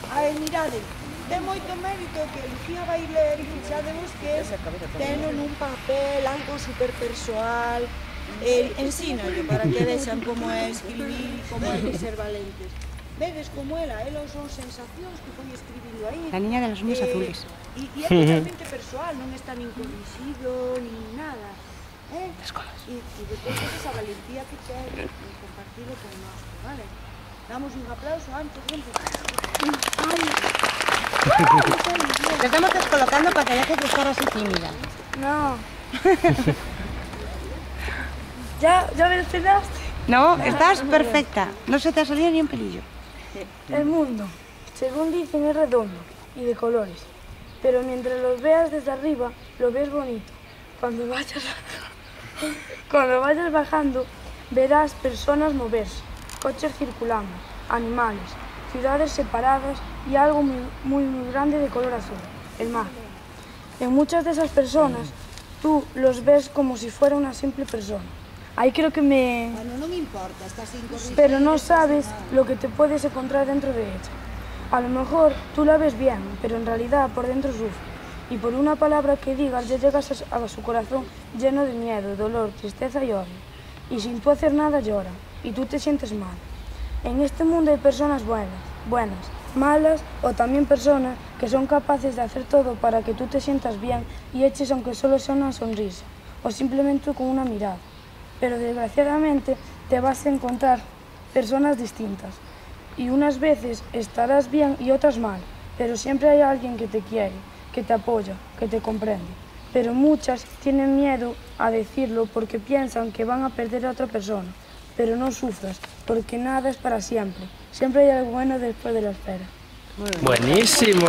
Mirade, ten moito mérito que Lucía vai ler e fixadevos que ten nun papel algo superpersoal, ensínalo para que vexan como é escribir, como é ser valentes. Vedes como ela son sensacións que foi escribindo aí. La niña de los uñas azules. E é totalmente persoal, non está nin corrixido, nin nada. Las colas. E depois esa valentía que ten compartilo con nós, vale? Damos un aplauso antes, gente. Te estamos descolocando para que dejes de estar así tímida. No. ¿Ya me despedaste? No, estás perfecta. No se te ha salido ni un pelillo. El mundo, según dicen, es redondo y de colores. Pero mientras lo veas desde arriba, lo ves bonito. Cuando vayas bajando, verás personas moverse, coches circulando, animales, ciudades separadas y algo muy grande de color azul, el mar. En muchas de esas personas, tú los ves como si fuera una simple persona. Ahí creo que me... Bueno, no me importa, estás sin corregir. Pero no sabes lo que te puedes encontrar dentro de ella. A lo mejor tú la ves bien, pero en realidad por dentro sufre. Y por una palabra que digas ya llegas a su corazón lleno de miedo, dolor, tristeza y odio. Y sin tú hacer nada llora, y tú te sientes mal. En este mundo hay personas buenas, malas o también personas que son capaces de hacer todo para que tú te sientas bien y eches aunque solo sea una sonrisa o simplemente con una mirada. Pero desgraciadamente te vas a encontrar personas distintas y unas veces estarás bien y otras mal, pero siempre hay alguien que te quiere, que te apoya, que te comprende. Pero muchas tienen miedo a decirlo porque piensan que van a perder a otra persona. Pero no sufras, porque nada es para siempre. Siempre hay algo bueno después de la espera. Buenísimo.